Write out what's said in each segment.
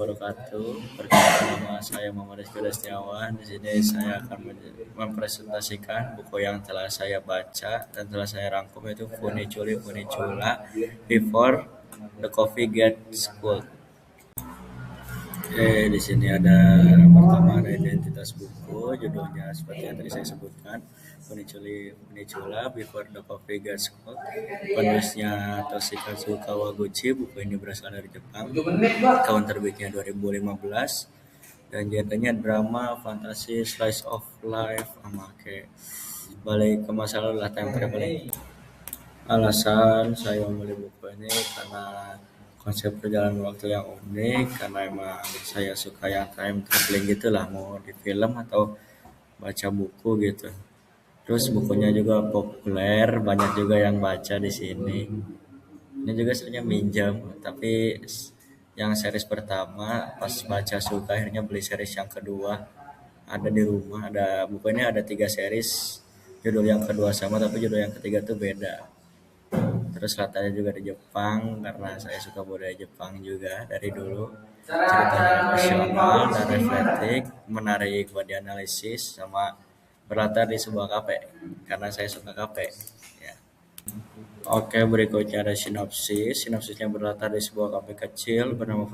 wabarakatuh. Perkenalkan nama saya Muhammad Rizky Setiawan. Di sini saya akan mempresentasikan buku yang telah saya baca dan telah saya rangkum, yaitu Funiculi Funicula Before the Coffee Gets Cold. Di sini ada pertama ada identitas buku, judulnya seperti yang tadi saya sebutkan, Funiculi Funicula Before the Coffee Gets Cold. Penulisnya Toshikazu Kawaguchi. Buku ini berasal dari Jepang. Tahun terbitnya 2015 dan genrenya drama, fantasi, slice of life, sama kayak balik ke masa lalu lah, time traveling. Alasan saya membeli buku ini karena konsep perjalanan waktu yang unik, karena emang saya suka yang time traveling gitulah, mau di film atau baca buku gitu. Terus bukunya juga populer, banyak juga yang baca di sini. Ini juga sebenarnya minjam, tapi yang series pertama pas baca suka, akhirnya beli series yang kedua. Ada di rumah, ada buku ini ada 3 series. Judul yang kedua sama, tapi judul yang ketiga tuh beda. Terus latarnya juga di Jepang, karena saya suka budaya Jepang juga dari dulu. Ceritanya emosional dan reflektif, menarik buat dianalisis, sama berlatar di sebuah kafe, karena saya suka kafe. Ya. Oke, berikutnya ada sinopsis. Sinopsisnya berlatar di sebuah kafe kecil bernama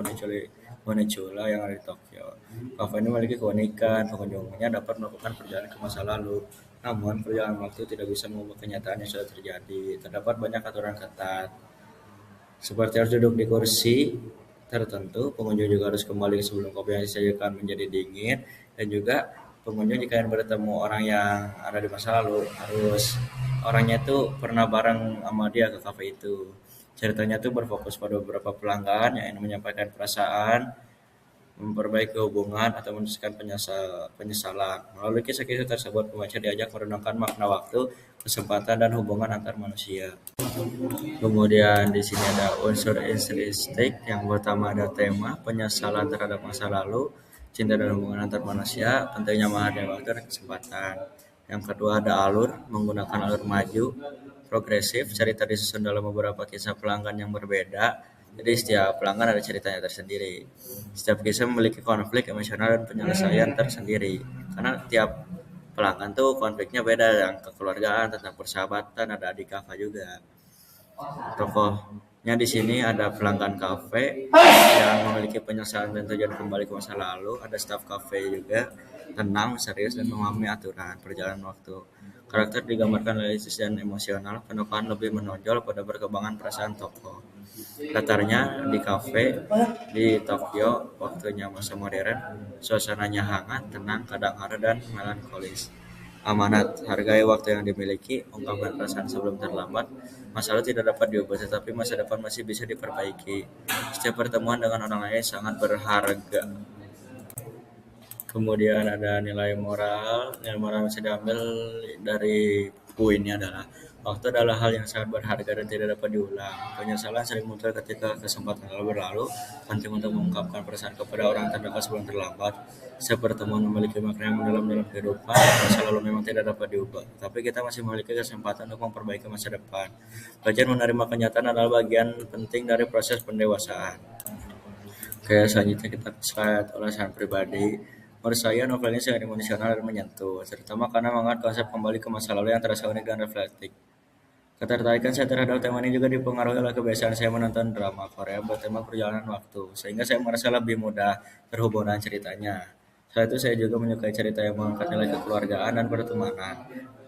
Funicula yang ada di Tokyo. Kafe ini memiliki keunikan, pengunjungnya dapat melakukan perjalanan ke masa lalu. Namun, perjalanan waktu tidak bisa mengubah kenyataan yang sudah terjadi. Terdapat banyak aturan ketat, seperti harus duduk di kursi tertentu. Pengunjung juga harus kembali sebelum kopi yang disajikan menjadi dingin. Dan juga pengunjung jika ingin bertemu orang yang ada di masa lalu, harus orangnya itu pernah bareng sama dia ke kafe itu. Ceritanya tuh berfokus pada beberapa pelanggan yang ingin menyampaikan perasaan, memperbaiki hubungan, atau menyelesaikan penyesalan. Melalui kisah-kisah tersebut, pembaca diajak merenungkan makna waktu, kesempatan, dan hubungan antar manusia. Kemudian di sini ada unsur estilistik. Yang pertama ada tema, penyesalan terhadap masa lalu, cinta dan hubungan antar manusia, pentingnya menghargai waktu dan kesempatan. Yang kedua ada alur, menggunakan alur maju, progresif, cerita disusun dalam beberapa kisah pelanggan yang berbeda. Jadi setiap pelanggan ada ceritanya tersendiri. Setiap kisah memiliki konflik emosional dan penyelesaian tersendiri. Karena tiap pelanggan tuh konfliknya beda, yang kekeluargaan, tentang persahabatan, ada adik kakak juga. Tokohnya di sini ada pelanggan kafe yang memiliki penyesalan dan tujuan kembali ke masa lalu. Ada staf kafe juga, tenang, serius, dan memahami aturan perjalanan waktu. Karakter digambarkan realistis dan emosional. Penukaran lebih menonjol pada perkembangan perasaan tokoh. Latarnya di kafe di Tokyo, waktunya masa modern. Suasananya hangat, tenang, kadang haru, dan melankolis. Amanat, hargai waktu yang dimiliki, ungkapkan perasaan sebelum terlambat. Masa lalu tidak dapat diubah, tetapi masa depan masih bisa diperbaiki. Setiap pertemuan dengan orang lain sangat berharga. Kemudian ada nilai moral. Nilai moral yang bisa diambil dari buku ini adalah: waktu adalah hal yang sangat berharga dan tidak dapat diulang. Penyesalan sering muncul ketika kesempatan lalu berlalu. Penting untuk mengungkapkan perasaan kepada orang terdekat sebelum terlambat. Setiap pertemuan memiliki makna yang mendalam dalam kehidupan. Masa lalu memang tidak dapat diubah, tapi kita masih memiliki kesempatan untuk memperbaiki masa depan. Belajar menerima kenyataan adalah bagian penting dari proses pendewasaan. Oke, selanjutnya kita ke slide ulasan pribadi. Menurut saya, novel ini sangat emosional dan menyentuh, terutama karena mengangkat konsep kembali ke masa lalu yang terasa unik dan reflektif. Ketertarikan saya terhadap tema ini juga dipengaruhi oleh kebiasaan saya menonton drama Korea bertema perjalanan waktu, sehingga saya merasa lebih mudah terhubung dengan ceritanya. Selain itu, saya juga menyukai cerita yang mengangkat nilai kekeluargaan dan pertemanan.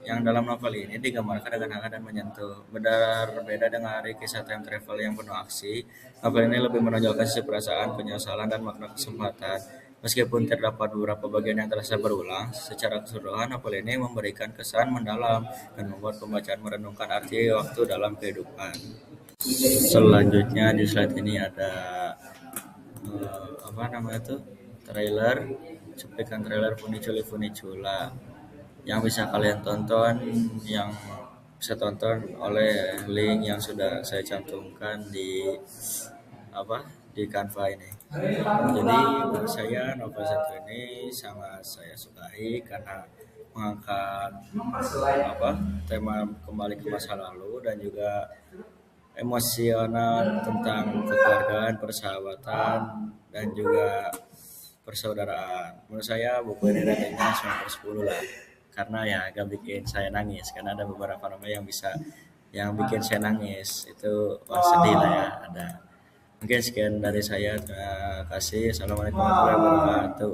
Yang dalam novel ini digambarkan dengan hangat dan menyentuh. Berbeda dengan kisah time travel yang penuh aksi, novel ini lebih menonjolkan sisi perasaan, penyesalan, dan makna kesempatan. Meskipun terdapat beberapa bagian yang terasa berulang, secara keseluruhan novel ini memberikan kesan mendalam dan membuat pembacaan merenungkan arti waktu dalam kehidupan. Selanjutnya di slide ini ada trailer, cuplikan trailer Funiculi Funicula yang bisa kalian tonton, yang bisa tonton oleh link yang sudah saya cantumkan di Canva ini. Jadi menurut saya novel satu ini sangat saya sukai karena mengangkat tema kembali ke masa lalu dan juga emosional tentang kekeluargaan, persahabatan, dan juga persaudaraan. Menurut saya buku ini ratingnya 9/10 lah. Karena ya agak bikin saya nangis. Karena ada beberapa nama yang bisa yang bikin saya nangis. Itu wah, sedih lah ya. Ada. Mungkin sekian dari saya. Terima kasih. Assalamualaikum warahmatullahi wabarakatuh.